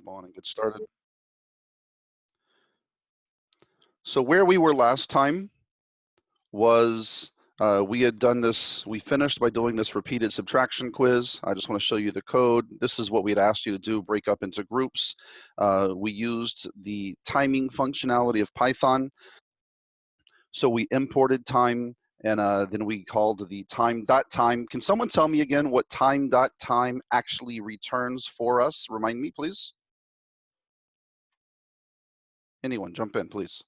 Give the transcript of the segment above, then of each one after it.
Come on and get started. So where we were last time was we had done this, we finished by doing this repeated subtraction quiz. I just want to show you the code. This is what we had asked you to do, break up into groups. We used the timing functionality of Python. So we imported time and then we called the time.time. Can someone tell me again what time.time actually returns for us? Remind me, please. Anyone, jump in, please.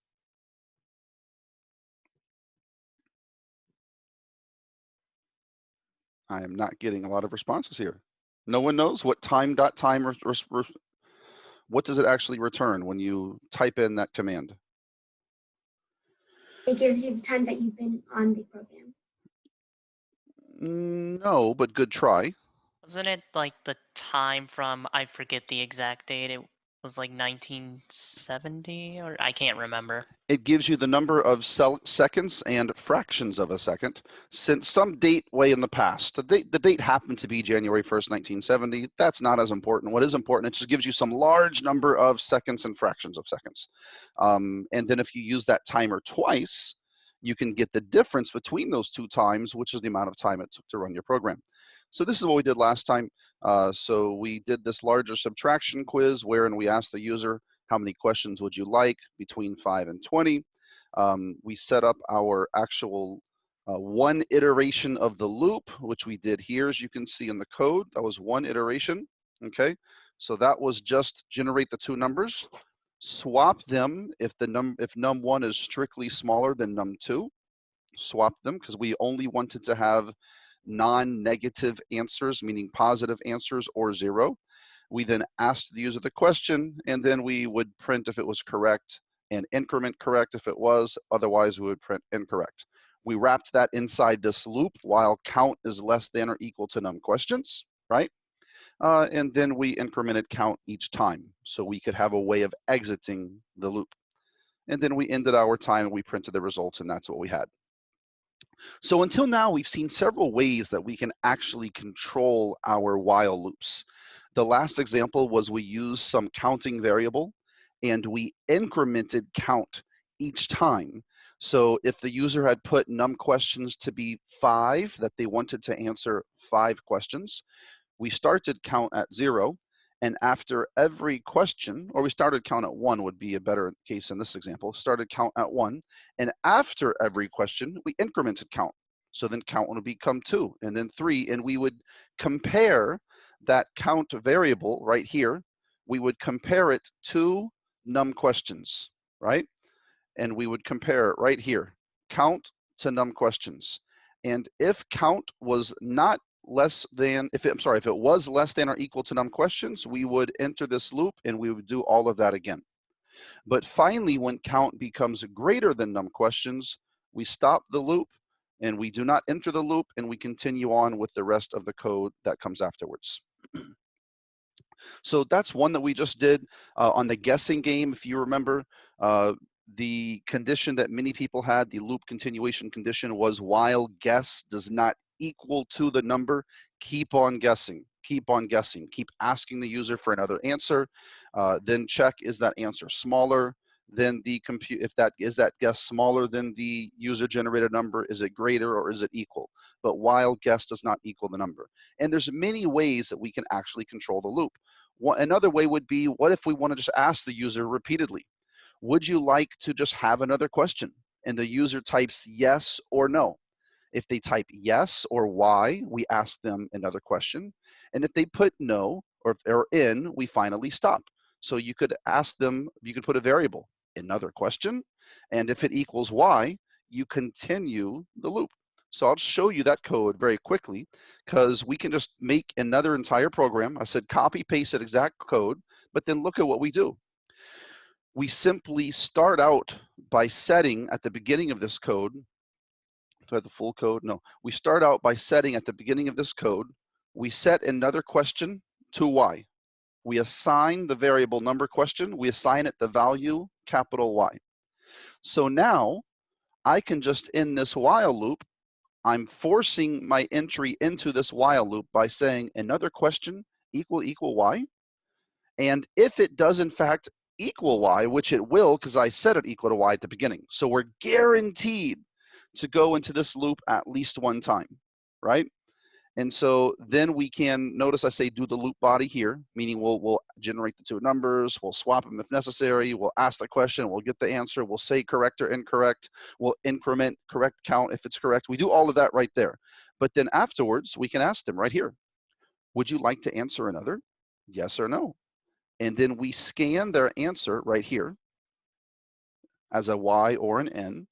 I am not getting a lot of responses here. No one knows what time.time, what does it actually return when you type in that command? It gives you the time that you've been on the program. No, but good try. Wasn't it like the time from, I forget the exact date, it was like 1970 or I can't remember. It gives you the number of seconds and fractions of a second since some date way in the past. The date happened to be January 1st, 1970. That's not as important. What is important, it just gives you some large number of seconds and fractions of seconds. And then if you use that timer twice, you can get the difference between those two times, which is the amount of time it took to run your program. So this is what we did last time. So we did this larger subtraction quiz wherein we asked the user, how many questions would you like between 5 and 20? We set up our actual one iteration of the loop, which we did here, as you can see in the code. That was one iteration, okay? So that was just generate the two numbers, swap them if num1 is strictly smaller than num2, swap them because we only wanted to have non-negative answers, meaning positive answers or 0. We then asked the user the question, and then we would print if it was correct and increment correct if it was, otherwise we would print incorrect. We wrapped that inside this loop while count is less than or equal to num questions, right? And then we incremented count each time so we could have a way of exiting the loop. And then we ended our time and we printed the results, and that's what we had. So until now, we've seen several ways that we can actually control our while loops. The last example was we used some counting variable and we incremented count each time. So if the user had put num questions to be 5, that they wanted to answer 5 questions, we started count at 0. And after every question, or we started count at 1 would be a better case in this example, started count at 1. And after every question, we incremented count. So then count would become 2 and then 3. And we would compare that count variable right here. We would compare it to num questions, right? And we would compare it right here, count to num questions. And if count was not less than, if it was less than or equal to num questions, we would enter this loop and we would do all of that again. But finally, when count becomes greater than num questions, we stop the loop and we do not enter the loop and we continue on with the rest of the code that comes afterwards. So that's one that we just did on the guessing game. If you remember, the condition that many people had, the loop continuation condition, was while guess does not equal to the number, keep on guessing, keep on guessing, keep asking the user for another answer, then check, is that answer smaller than the compute, if that is that guess smaller than the user generated number, is it greater or is it equal? But while guess does not equal the number. And there's many ways that we can actually control the loop. Another way would be, what if we want to just ask the user repeatedly, would you like to just have another question? And the user types yes or no. If they type yes or Y, we ask them another question. And if they put no or in, we finally stop. So you could ask them, you could put a variable, another question. And if it equals Y, you continue the loop. So I'll show you that code very quickly because we can just make another entire program. I said copy, paste that exact code, but then look at what we do. We simply start out by setting at the beginning of this code, do I have the full code? No. We start out by setting at the beginning of this code, we set another question to Y. We assign the variable number question, we assign it the value capital Y. So now I can just end this while loop. I'm forcing my entry into this while loop by saying another question equal Y. And if it does in fact equal y, which it will because I set it equal to y at the beginning. So we're guaranteed to go into this loop at least one time, right? And so then we can, notice I say do the loop body here, meaning we'll generate the two numbers, we'll swap them if necessary, we'll ask the question, we'll get the answer, we'll say correct or incorrect, we'll increment correct count if it's correct. We do all of that right there. But then afterwards, we can ask them right here, would you like to answer another? Yes or no? And then we scan their answer right here as a Y or an N,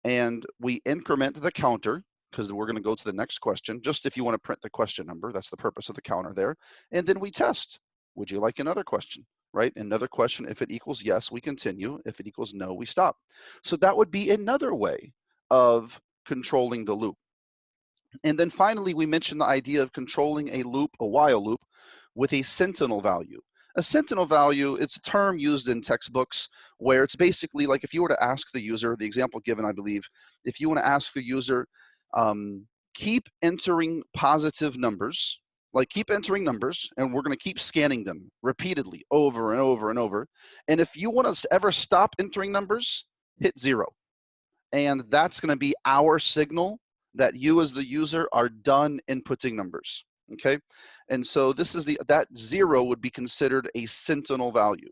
and we increment the counter because we're going to go to the next question, just if you want to print the question number, that's the purpose of the counter there. And then we test, would you like another question, right? Another question, if it equals yes, we continue. If it equals no, we stop. So that would be another way of controlling the loop. And then finally, we mentioned the idea of controlling a loop, a while loop, with a sentinel value. A sentinel value, it's a term used in textbooks where it's basically like if you were to ask the user, the example given, I believe, if you want to ask the user, keep entering positive numbers, like keep entering numbers, and we're going to keep scanning them repeatedly over and over and over. And if you want to ever stop entering numbers, hit 0. And that's going to be our signal that you as the user are done inputting numbers, okay? And so this is that 0 would be considered a sentinel value.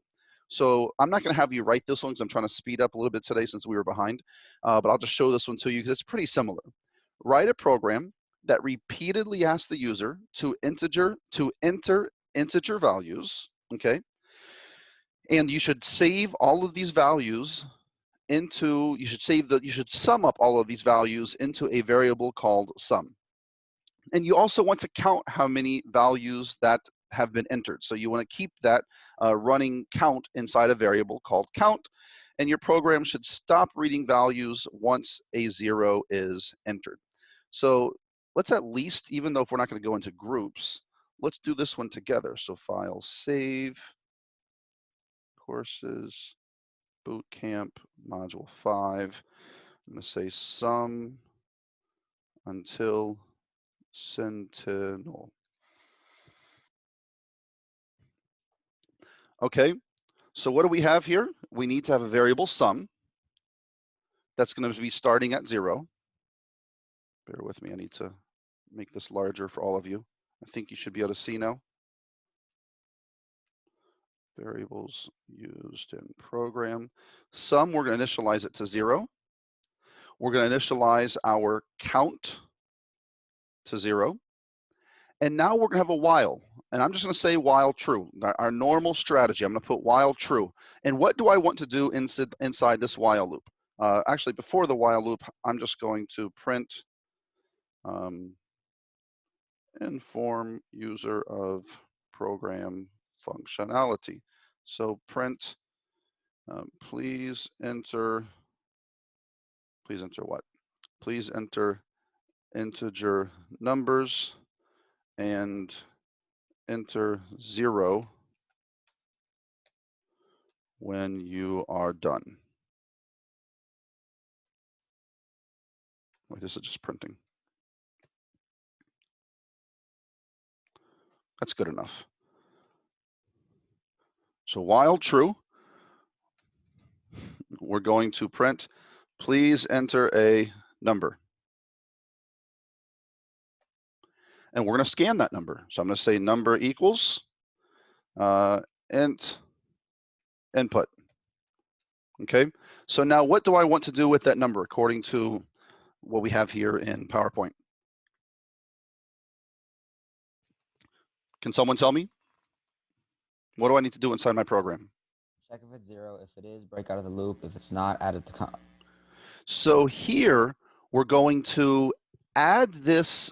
So I'm not going to have you write this one because I'm trying to speed up a little bit today since we were behind, but I'll just show this one to you because it's pretty similar. Write a program that repeatedly asks the user to enter integer values, okay? And you should save all of these values into, you should sum up all of these values into a variable called sum. And you also want to count how many values that have been entered. So you want to keep that running count inside a variable called count. And your program should stop reading values once a 0 is entered. So let's at least, even though if we're not going to go into groups, let's do this one together. So file, save, courses, Bootcamp, module 5. I'm going to say sum until sentinel. Okay, so what do we have here? We need to have a variable sum that's going to be starting at 0. Bear with me, I need to make this larger for all of you. I think you should be able to see now. Variables used in program. Sum, we're going to initialize it to 0. We're going to initialize our count to 0. And now we're going to have a while. And I'm just going to say while true. Our normal strategy, I'm going to put while true. And what do I want to do inside this while loop? Actually, before the while loop, I'm just going to print inform user of program functionality. So print, please enter what? Please enter integer numbers and enter 0 when you are done. Wait, this is just printing. That's good enough. So while true, we're going to print, please enter a number. And we're going to scan that number. So I'm going to say number equals int input. Okay, so now what do I want to do with that number according to what we have here in PowerPoint? Can someone tell me? What do I need to do inside my program? Check if it's 0. If it is, break out of the loop. If it's not, add it to So here we're going to add this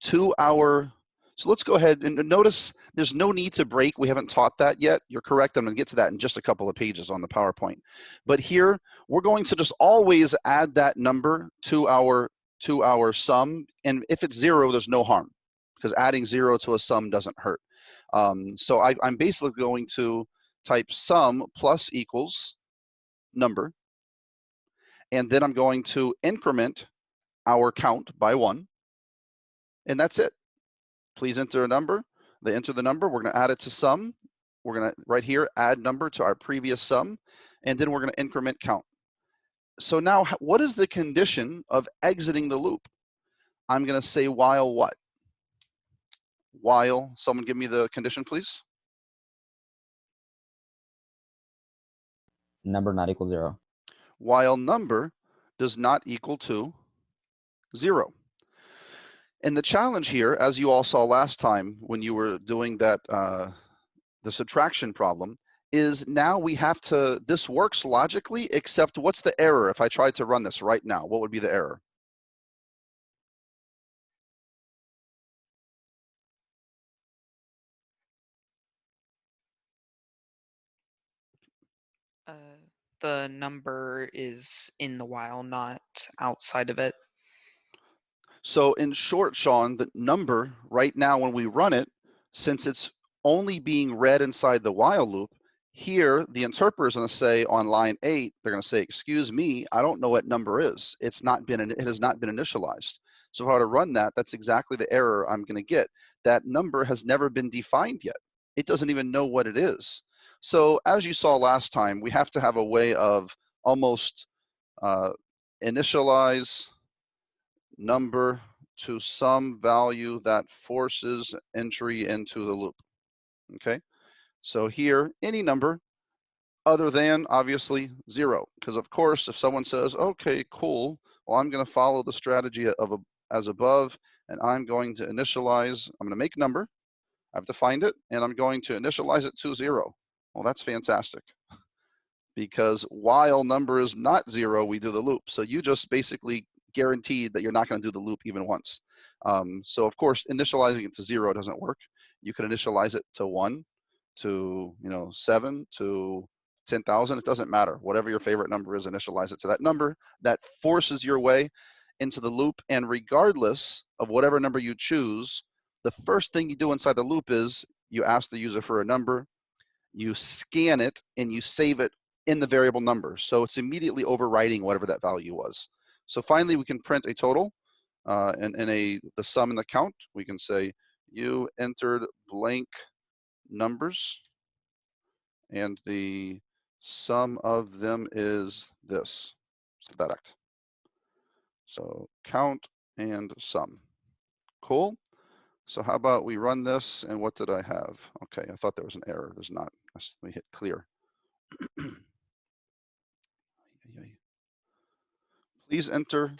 to our, so let's go ahead and notice there's no need to break. We haven't taught that yet. You're correct. I'm going to get to that in just a couple of pages on the PowerPoint. But here we're going to just always add that number to our sum. And if it's 0, there's no harm because adding 0 to a sum doesn't hurt. So I'm basically going to type sum plus equals number. And then I'm going to increment our count by 1. And that's it. Please enter a number. They enter the number. We're going to add it to sum. we're gonna, right here, add number to our previous sum, and then we're gonna increment count. So now, what is the condition of exiting the loop? I'm gonna say while what? While, someone give me the condition, please. Number not equal 0. While number does not equal to 0. And the challenge here, as you all saw last time when you were doing that, the subtraction problem, is now we have to, this works logically, except what's the error? If I tried to run this right now, what would be the error? The number is in the while, not outside of it. So in short, Sean, the number right now when we run it, since it's only being read inside the while loop, here the interpreter is going to say on line 8, they're going to say, excuse me, I don't know what number is. It has not been initialized. So if I were to run that, that's exactly the error I'm going to get. That number has never been defined yet. It doesn't even know what it is. So as you saw last time, we have to have a way of almost initialize number to some value that forces entry into the loop. Okay, so here, any number other than obviously 0, because of course, if someone says, okay, cool, well, I'm going to follow the strategy of as above, and I'm going to initialize, I'm going to make a number, I have to find it, and I'm going to initialize it to 0. Well, that's fantastic, because while number is not 0, we do the loop. So you just basically guaranteed that you're not going to do the loop even once. So of course, initializing it to 0 doesn't work. You could initialize it to 1, to 7, to 10,000. It doesn't matter. Whatever your favorite number is, initialize it to that number. That forces your way into the loop. And regardless of whatever number you choose, the first thing you do inside the loop is you ask the user for a number, you scan it, and you save it in the variable number. So it's immediately overwriting whatever that value was. So finally, we can print a total and the sum and the count. We can say you entered blank numbers, and the sum of them is this. That. So count and sum. Cool. So how about we run this, and what did I have? Okay, I thought there was an error. There's not. Let me hit clear. Please enter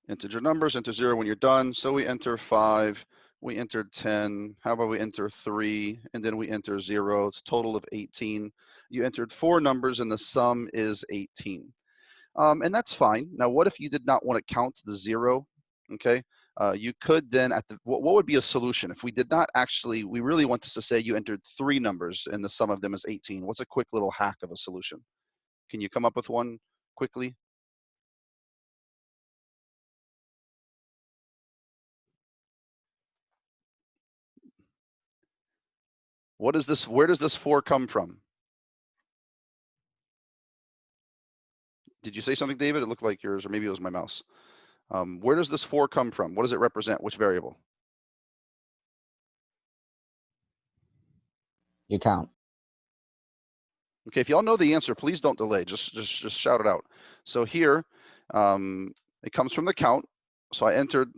integer numbers, enter 0 when you're done. So we enter 5, we entered 10. How about we enter 3, and then we enter 0. It's a total of 18. You entered 4 numbers, and the sum is 18. And that's fine. Now, what if you did not want to count the 0? Okay, you could then, what would be a solution? If we did not actually, we really want this to say you entered 3 numbers, and the sum of them is 18. What's a quick little hack of a solution? Can you come up with one quickly? What is this? Where does this 4 come from? Did you say something, David? It looked like yours, or maybe it was my mouse. Where does this 4 come from? What does it represent? Which variable? You count. Okay, if y'all know the answer, please don't delay. Just shout it out. So here, it comes from the count. So I entered,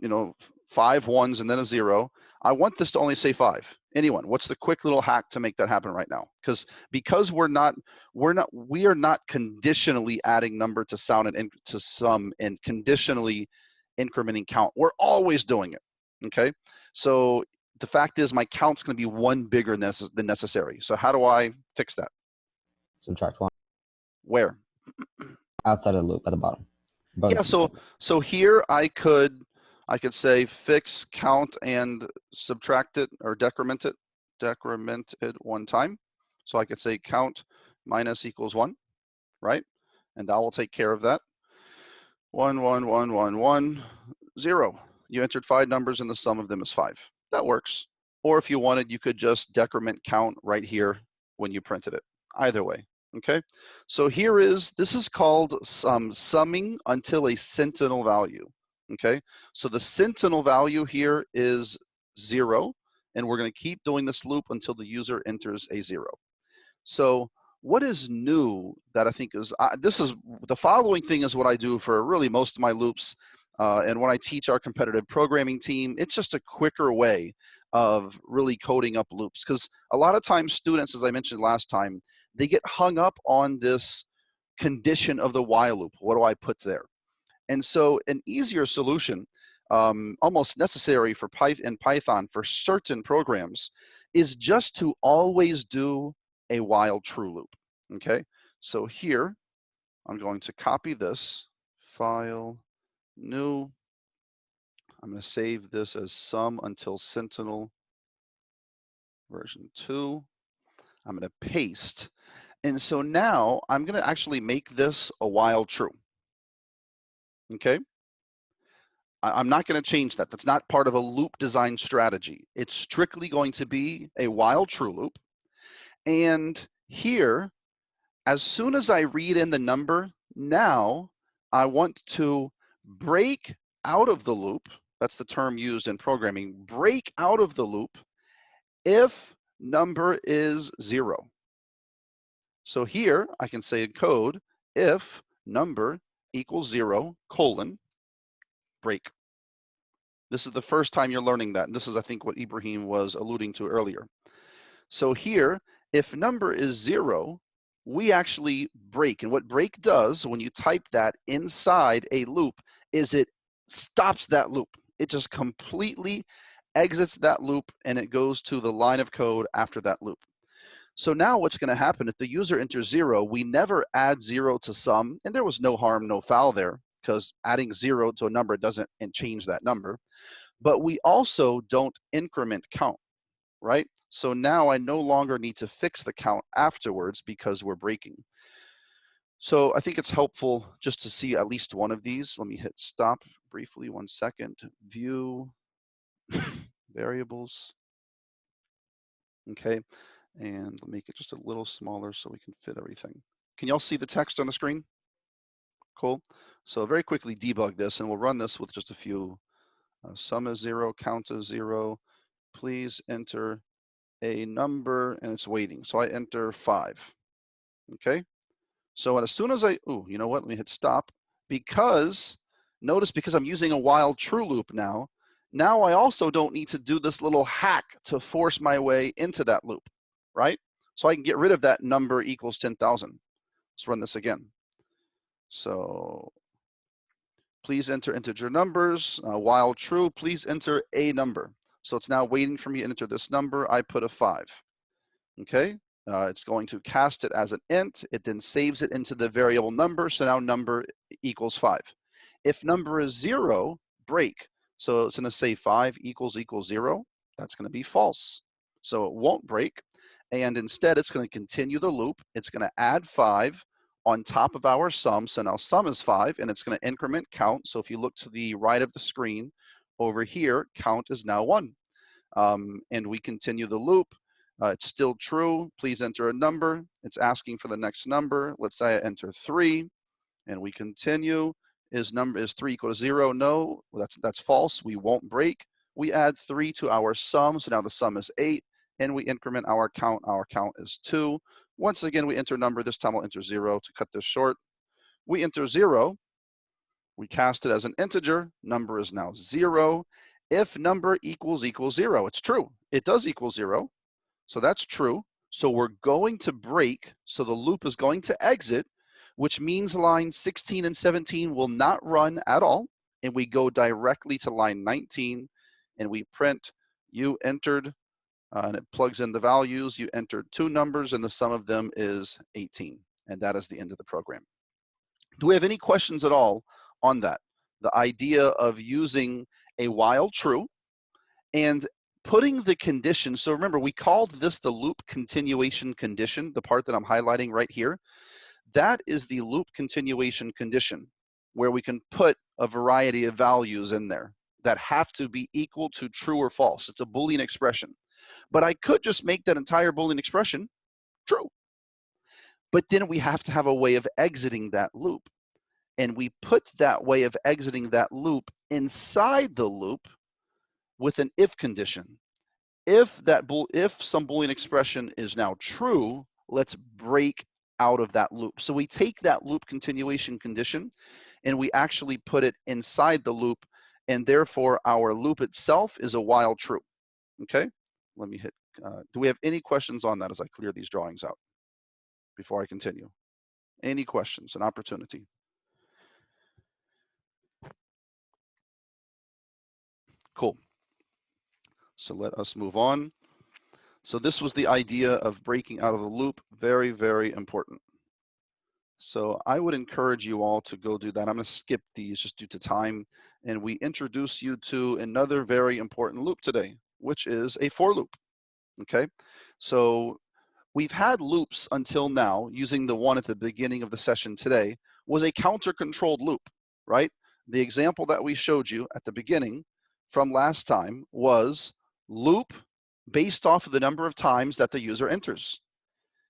5 ones and then a 0. I want this to only say 5. Anyone? What's the quick little hack to make that happen right now? Because we are not conditionally adding number to sound and to sum and conditionally incrementing count. We're always doing it. Okay, so the fact is my count's going to be 1 bigger than necessary. So how do I fix that? Subtract 1. Where? Outside of the loop at the bottom. Yeah, so here I could say fix count and subtract it or decrement it 1 time. So I could say count minus equals 1, right? And that will take care of that. 1, 1, 1, 1, 1, 0. You entered 5 numbers and the sum of them is 5. That works. Or if you wanted, you could just decrement count right here when you printed it. Either way. Okay, so this is called summing until a sentinel value. Okay, so the sentinel value here is 0, and we're going to keep doing this loop until the user enters a 0. So what is new that I think is, the following thing is what I do for really most of my loops. And when I teach our competitive programming team, it's just a quicker way of really coding up loops. Because a lot of times students, as I mentioned last time, they get hung up on this condition of the while loop. What do I put there? And so an easier solution, almost necessary for Python for certain programs, is just to always do a while true loop, okay? So here, I'm going to copy this, file, new. I'm going to save this as sum until Sentinel version 2. I'm going to paste. And so now I'm going to actually make this a while true, okay? I'm not going to change that. That's not part of a loop design strategy. It's strictly going to be a while true loop. And here, as soon as I read in the number, now I want to break out of the loop. That's the term used in programming. Break out of the loop if number is 0. So here I can say in code, if number equals 0, colon, break. This is the first time you're learning that. And this is, I think, what Ibrahim was alluding to earlier. So here, if number is 0, we actually break. And what break does when you type that inside a loop is it stops that loop. It just completely exits that loop and it goes to the line of code after that loop. So now what's going to happen if the user enters 0, we never add 0 to sum, and there was no harm, no foul there, because adding 0 to a number doesn't change that number. But we also don't increment count, right? So now I no longer need to fix the count afterwards because we're breaking. So I think it's helpful just to see at least one of these. Let me hit stop briefly, 1 second. View, variables. Okay, and make it just a little smaller so we can fit everything. Can y'all see the text on the screen? Cool. So very quickly debug this, and we'll run this with just a few. Sum is 0, count is 0. Please enter a number, and it's waiting. So I enter 5. Okay. So as soon as you know what? Let me hit stop, because notice, because I'm using a while true loop now I also don't need to do this little hack to force my way into that loop, right? So I can get rid of that number equals 10,000. Let's run this again. So please enter integer numbers. While true, please enter a number. So it's now waiting for me to enter this number. I put a 5. Okay. It's going to cast it as an int. It then saves it into the variable number. So now number equals 5. If number is 0, break. So it's going to say 5 equals 0. That's going to be false. So it won't break. And instead, it's going to continue the loop. It's going to add 5 on top of our sum. So now sum is 5, and it's going to increment count. So if you look to the right of the screen over here, count is now 1. And we continue the loop. It's still true. Please enter a number. It's asking for the next number. Let's say I enter 3, and we continue. Is 3 equal to 0? No, that's false. We won't break. We add 3 to our sum, so now the sum is 8, and we increment our count. Our count is 2. Once again, we enter number. This time we'll enter 0 to cut this short. We enter 0. We cast it as an integer. Number is now 0. If number equals 0, it's true. It does equal 0. So that's true. So we're going to break. So the loop is going to exit, which means lines 16 and 17 will not run at all. And we go directly to line 19, and we print you entered, and it plugs in the values. You entered 2 numbers, and the sum of them is 18. And that is the end of the program. Do we have any questions at all on that? The idea of using a while true and putting the condition. So remember, we called this the loop continuation condition, the part that I'm highlighting right here. That is the loop continuation condition, where we can put a variety of values in there that have to be equal to true or false. It's a Boolean expression. But I could just make that entire Boolean expression true. But then we have to have a way of exiting that loop. And we put that way of exiting that loop inside the loop with an if condition. If some Boolean expression is now true, let's break out of that loop. So we take that loop continuation condition and we actually put it inside the loop, and therefore our loop itself is a while true. Okay, let me hit, do we have any questions on that as I clear these drawings out before I continue? Any questions, an opportunity? Cool. So let us move on. So this was the idea of breaking out of the loop. Very, very important. So I would encourage you all to go do that. I'm going to skip these just due to time. And we introduce you to another very important loop today, which is a for loop. Okay. So we've had loops until now, using the one at the beginning of the session today, was a counter-controlled loop, right? The example that we showed you at the beginning from last time was loop based off of the number of times that the user enters.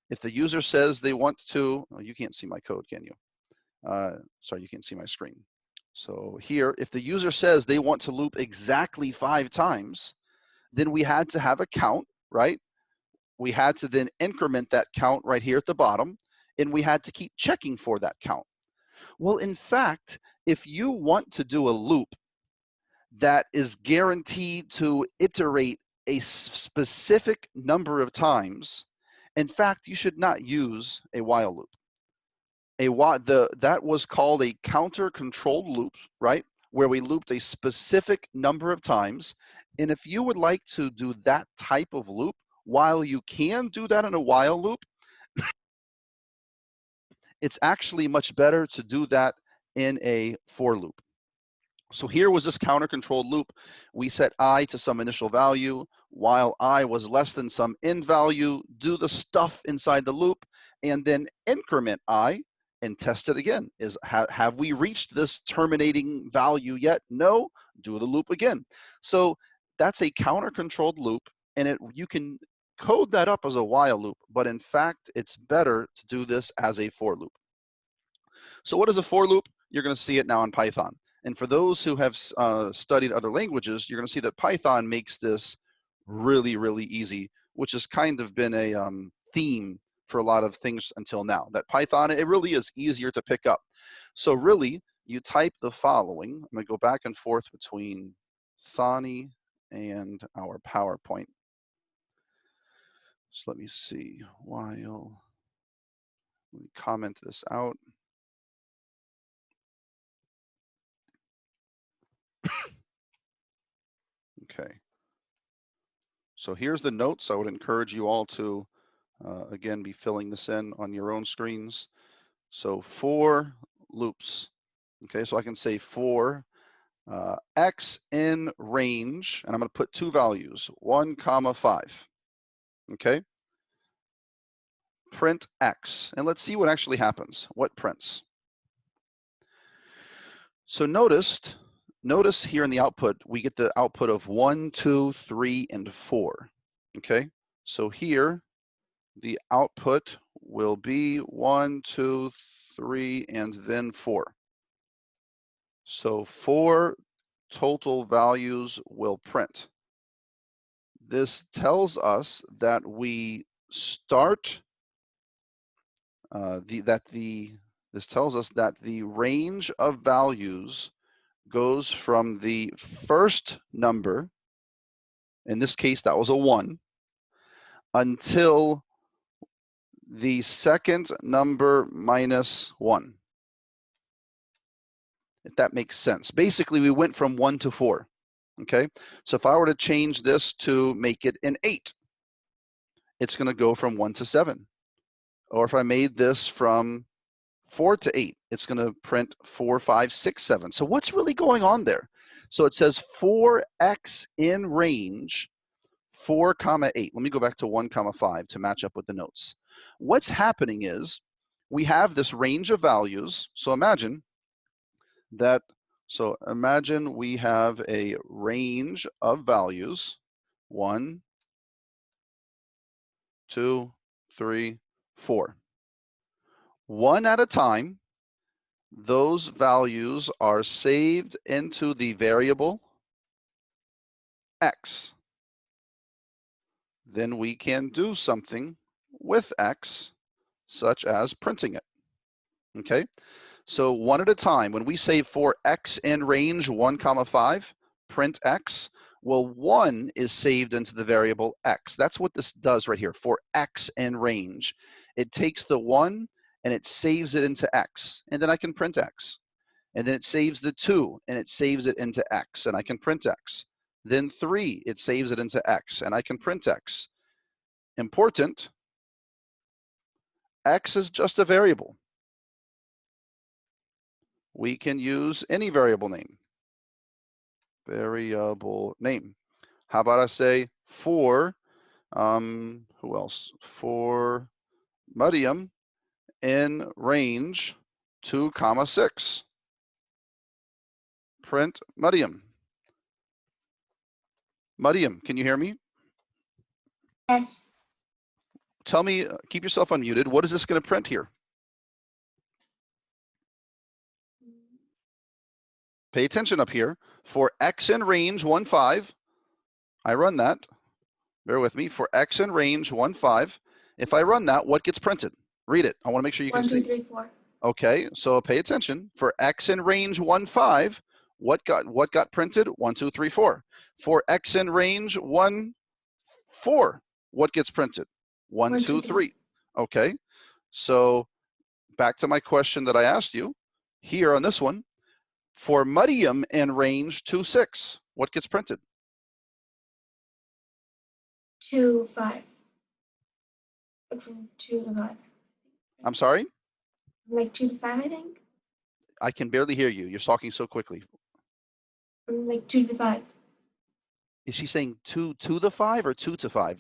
If the user says they want to, oh, you can't see my code, can you? Sorry, you can't see my screen. So here, if the user says they want to loop exactly 5 times, then we had to have a count, right? We had to then increment that count right here at the bottom, and we had to keep checking for that count. Well, in fact, if you want to do a loop that is guaranteed to iterate a specific number of times, in fact, you should not use a while loop. That was called a counter-controlled loop, right? Where we looped a specific number of times. And if you would like to do that type of loop, while you can do that in a while loop, it's actually much better to do that in a for loop. So here was this counter-controlled loop. We set I to some initial value, while I was less than some end value, do the stuff inside the loop, and then increment I and test it again. Have we reached this terminating value yet? No, do the loop again. So that's a counter-controlled loop, and you can code that up as a while loop, but in fact, it's better to do this as a for loop. So what is a for loop? You're going to see it now in Python. And for those who have studied other languages, you're going to see that Python makes this really, really easy, which has kind of been a theme for a lot of things until now. That Python, it really is easier to pick up. So really, you type the following. I'm going to go back and forth between Thani and our PowerPoint. So let me see. Let me comment this out. Okay. So here's the notes. I would encourage you all to, again, be filling this in on your own screens. So for loops. Okay, so I can say for x in range, and I'm going to put 2 values, 1, 5. Okay. Print x, and let's see what actually happens. What prints? So notice here in the output, we get the output of 1, 2, 3, and 4. Okay, so here the output will be 1, 2, 3, and then 4. So 4 total values will print. This tells us that we start this tells us that the range of values goes from the first number, in this case that was a 1, until the second number minus 1. If that makes sense. Basically, we went from 1 to 4. Okay, so if I were to change this to make it an 8, it's going to go from 1 to 7. Or if I made this from 4 to 8, it's going to print 4, 5, 6, 7. So what's really going on there? So it says 4x in range 4, 8. Let me go back to 1, 5 to match up with the notes. What's happening is we have this range of values. So imagine we have a range of values, 1, 2, 3, 4. One at a time, those values are saved into the variable x. Then we can do something with X, such as printing it. Okay, so one at a time. When we say for X in range 1 comma 5, print X, well, 1 is saved into the variable X. That's what this does right here, for X in range. It takes the 1 and it saves it into X, and then I can print X. And then it saves the 2 and it saves it into X, and I can print X. Then 3, it saves it into X, and I can print X. Important, X is just a variable. We can use any variable name. Variable name. How about I say for, who else? For Mariam in range 2 comma 6. Print Mariam. Mariam, can you hear me? Yes. Tell me, keep yourself unmuted. What is this going to print here? Pay attention up here. For X in range 1, 5, I run that. Bear with me. For X in range 1, 5, if I run that, what gets printed? Read it. I want to make sure you can 1, 2, see. 3, 4. Okay, so pay attention. For X in range 1, 5, what got printed? 1, 2, 3, 4. For X in range 1, 4, what gets printed? 1, 2, 3. Okay, so back to my question that I asked you here on this one. For Mariam in range 2, 6, what gets printed? 2, 5. Like from 2 to 5. I'm sorry? Like 2 to 5, I think. I can barely hear you. You're talking so quickly. Like 2 to 5. Is she saying 2 to the 5 or 2 to 5?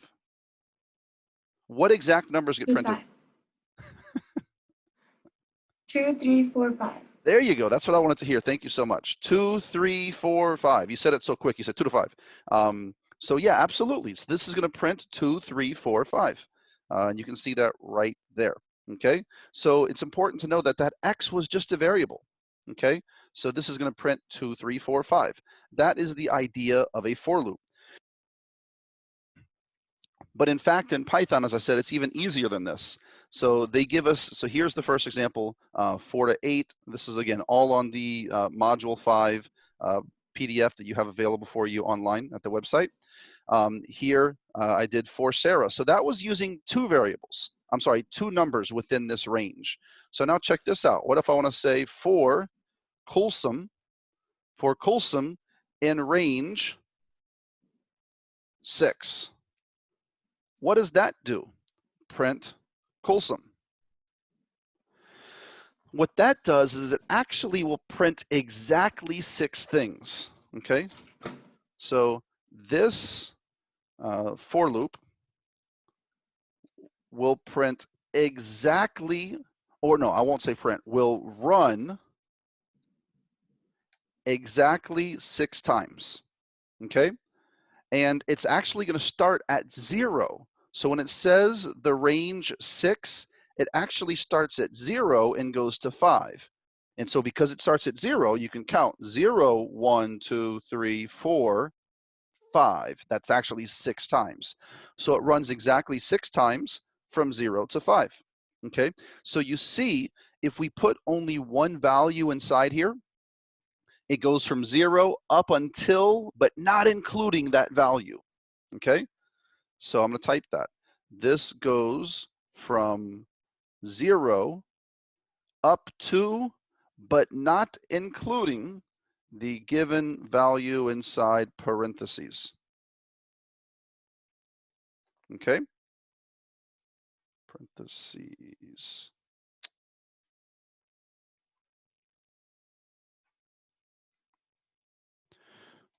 What exact numbers get 2 to printed? 5. 2, 3, 4, 5. There you go. That's what I wanted to hear. Thank you so much. 2, 3, 4, 5. You said it so quick. You said 2 to 5. So yeah, absolutely. So this is going to print 2, 3, 4, 5. And you can see that right there. Okay. So it's important to know that that X was just a variable. Okay. So this is going to print 2, 3, 4, 5. That is the idea of a for loop. But in fact, in Python, as I said, it's even easier than this. So they give us, so here's the first example, 4 to 8. This is, again, all on the Module 5 PDF that you have available for you online at the website. Here, I did for Sarah. So that was using 2 variables. I'm sorry, 2 numbers within this range. So now check this out. What if I want to say for Kulsum in range 6? What does that do? Print Kulsum. What that does is it actually will print exactly 6 things. Okay, so this for loop will print exactly, or no, I won't say print, will run exactly 6 times. Okay, and it's actually going to start at 0. So when it says the range 6, it actually starts at 0 and goes to 5. And so because it starts at 0, you can count 0, 1, 2, 3, 4, 5. That's actually 6 times. So it runs exactly 6 times from 0 to 5. Okay, so you see, if we put only one value inside here, it goes from 0 up until, but not including that value. Okay, so I'm going to type that. This goes from 0 up to, but not including the given value inside parentheses. Okay, parentheses.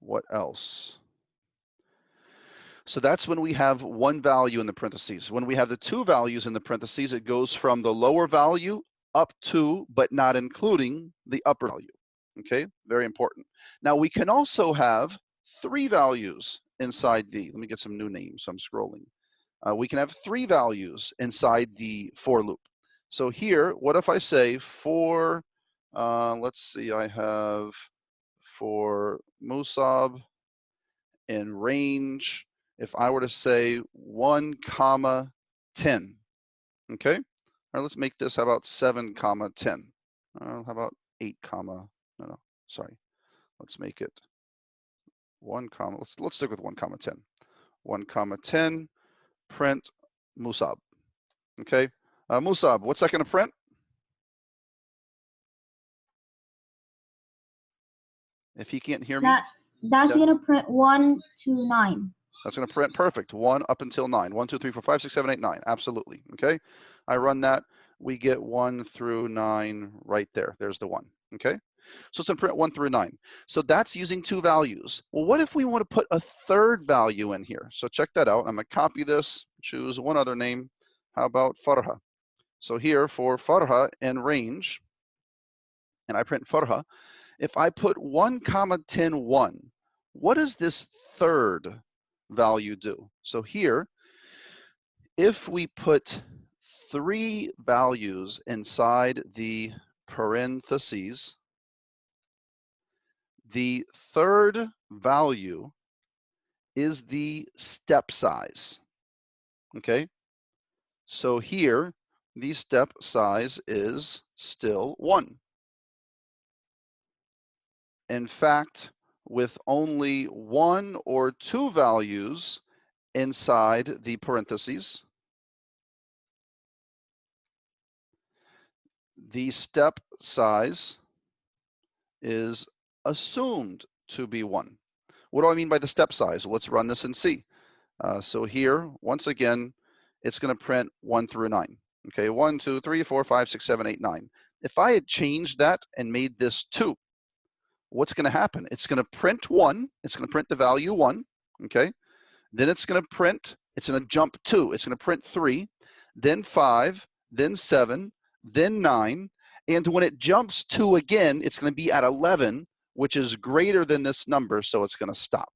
What else? So that's when we have one value in the parentheses. When we have the 2 values in the parentheses, it goes from the lower value up to, but not including the upper value. Okay, very important. Now we can also have 3 values inside the, let me get some new names, so I'm scrolling. We can have 3 values inside the for loop. So here, what if I say for, let's see, I have for Musab in range, if I were to say 1 comma 10, Okay. All right, let's make this, how about 7 comma 10? How about 8 comma, no, sorry. Let's make it 1 comma, let's stick with 1 comma 10. 1 comma 10, print Musab. Okay. Musab, what's that going to print? If he can't hear me, That's yeah. gonna print 1 to 9. That's going to print perfect. 1 up until 9. 1, 2, 3, 4, 5, 6, 7, 8, 9. Absolutely. Okay. I run that. We get 1 through 9 right there. There's the 1. Okay. So it's going to print 1 through 9. So that's using 2 values. Well, what if we want to put a third value in here? So check that out. I'm going to copy this, choose one other name. How about Farha? So here for Farha in range, and I print Farha. If I put 1 comma 10, 1, what does this third value do? So here, if we put 3 values inside the parentheses, the third value is the step size. Okay, so here the step size is still 1. In fact, with only 1 or 2 values inside the parentheses, the step size is assumed to be 1. What do I mean by the step size? Well, let's run this and see. So here, once again, it's going to print 1 through 9. Okay, 1, 2, 3, 4, 5, 6, 7, 8, 9. If I had changed that and made this 2, what's going to happen? It's going to print 1. It's going to print the value 1. Okay, then it's going to print, it's going to jump 2. It's going to print 3, then 5, then 7, then 9. And when it jumps 2 again, it's going to be at 11, which is greater than this number, so it's going to stop.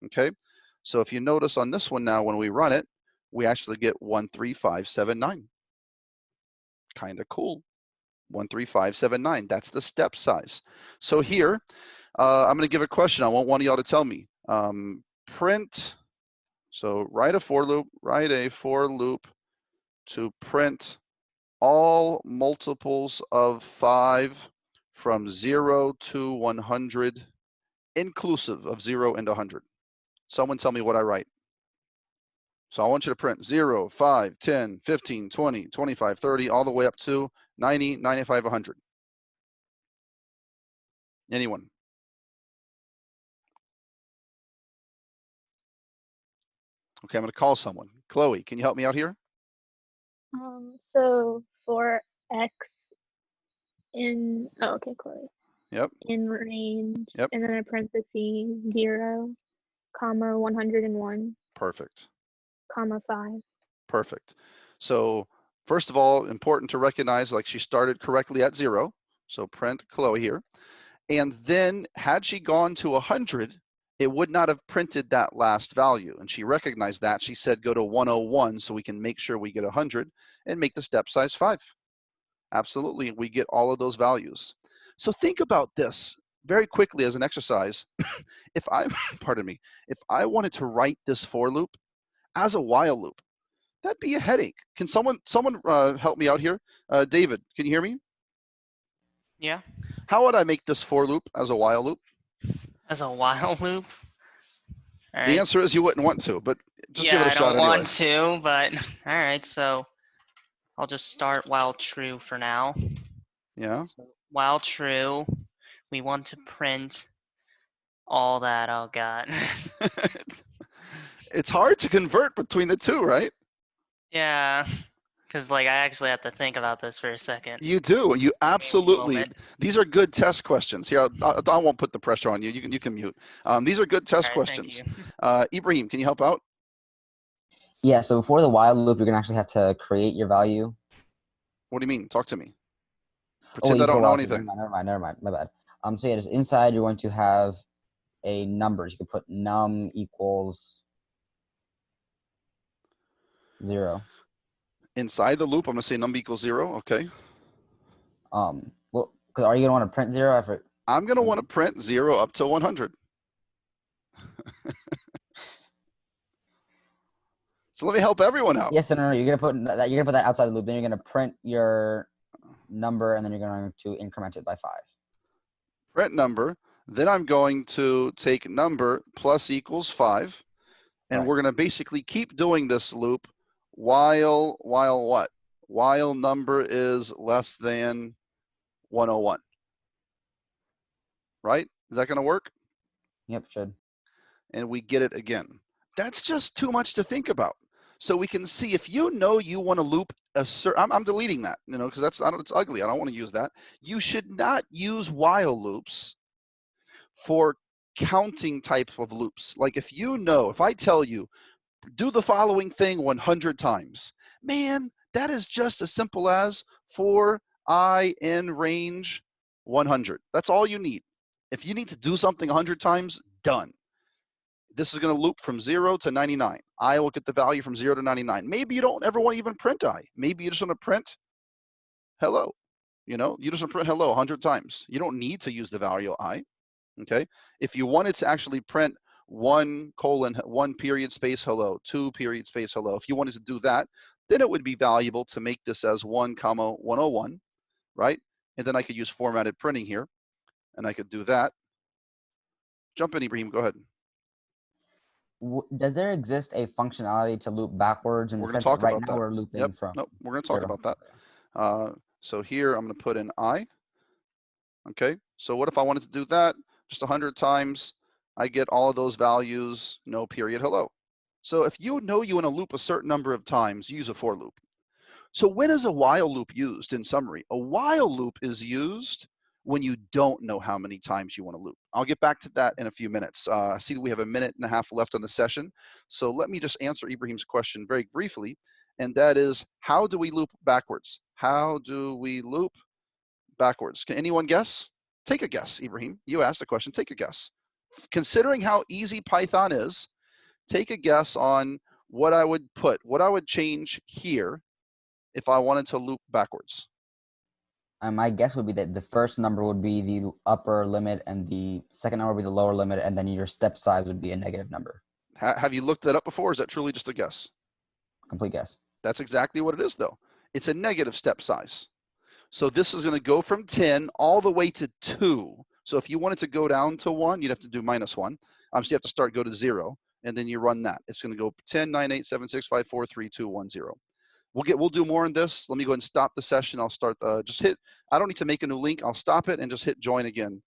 Okay, so if you notice on this one now, when we run it, we actually get 13579. Kind of cool. 13579. That's the step size. So here, I'm going to give a question. I want one of y'all to tell me. Print. So write a for loop to print all multiples of 5 from 0 to 100, inclusive of 0 and 100. Someone tell me what I write. So I want you to print 0, 5, 10, 15, 20, 25, 30, all the way up to 90, 95, 100. Anyone? Okay, I'm going to call someone. Chloe, can you help me out here? So for X okay, Chloe. Yep. In range, Yep. and then a parentheses 0, comma 101, Perfect. comma 5. Perfect. So first of all, important to recognize, like, she started correctly at 0. So print Chloe here. And then had she gone to 100, it would not have printed that last value. And she recognized that. She said, go to 101 so we can make sure we get 100 and make the step size 5. Absolutely. We get all of those values. So think about this very quickly as an exercise. If I, pardon me, if I wanted to write this for loop as a while loop, that'd be a headache. Can someone help me out here? David, can you hear me? Yeah. How would I make this for loop as a while loop? As a while loop. All The right. answer is you wouldn't want to, but just Yeah, give it a I shot don't anyway. want to, but all right. So I'll just start while true for now. Yeah. So while true, we want to print all that. Oh God. It's hard to convert between the two, right? Yeah, because like I actually have to think about this for a second. You do. You absolutely. moment. These are good test questions. Here, I won't put the pressure on you. You can mute. These are good test All right, thank questions. you. Ibrahim, can you help out? Yeah, so before the while loop, you're gonna actually have to create your value. What do you mean? Talk to me. Oh, Pretend you I put a don't know while loop. anything. Never mind. My bad. So yeah, just inside you're going to have a numbers. You can put num equals 0. Inside the loop, I'm gonna say num equals 0. Okay. Well, because are you gonna want to print 0 after? I'm gonna want to print 0 up to 100. So let me help everyone out. Yes, no, you're gonna put that. You're gonna put that outside the loop. Then you're gonna print your number, and then you're going to increment it by 5. Print number. Then I'm going to take number plus equals 5. And Right. we're going to basically keep doing this loop while what? While number is less than 101. Right? Is that going to work? Yep, should. And we get it again. That's just too much to think about. So we can see if you know you want to loop a certain, I'm deleting that, because it's ugly. I don't want to use that. You should not use while loops for counting types of loops. Like if I tell you, do the following thing 100 times, man, that is just as simple as for I in range 100. That's all you need. If you need to do something 100 times, done. This is going to loop from 0 to 99. I will get the value from 0 to 99. Maybe you don't ever want to even print I. Maybe you just want to print hello. You just want to print hello 100 times. You don't need to use the value I. Okay. If you wanted to actually print 1 period space hello, 2 period space hello, if you wanted to do that, then it would be valuable to make this as 1, 101, right? And then I could use formatted printing here, and I could do that. Jump in, Ibrahim, go ahead. Does there exist a functionality to loop backwards in We're the going to sense talk that right about now that. we're looping Yep. from Nope. We're going to talk 0. about that. So here I'm going to put in I. Okay. So what if I wanted to do that just 100 times? I get all of those values, no period, hello. So if you know you want to loop a certain number of times, use a for loop. So when is a while loop used in summary? A while loop is used when you don't know how many times you want to loop. I'll get back to that in a few minutes. I see that we have a minute and a half left on the session. So let me just answer Ibrahim's question very briefly. And that is, how do we loop backwards? How do we loop backwards? Can anyone guess? Take a guess, Ibrahim. You asked the question, take a guess. Considering how easy Python is, take a guess on what I would change here if I wanted to loop backwards. My guess would be that the first number would be the upper limit and the second number would be the lower limit, and then your step size would be a negative number. Have you looked that up before? Or is that truly just a guess? Complete guess. That's exactly what it is, though. It's a negative step size. So this is going to go from 10 all the way to 2. So if you wanted to go down to 1, you'd have to do -1. So you have to go to 0, and then you run that. It's going to go 10, 9, 8, 7, 6, 5, 4, 3, 2, 1, 0. We'll do more on this. Let me go ahead and stop the session. I'll start. I don't need to make a new link. I'll stop it and just hit join again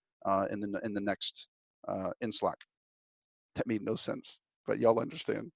in the next in Slack. That made no sense, but y'all understand.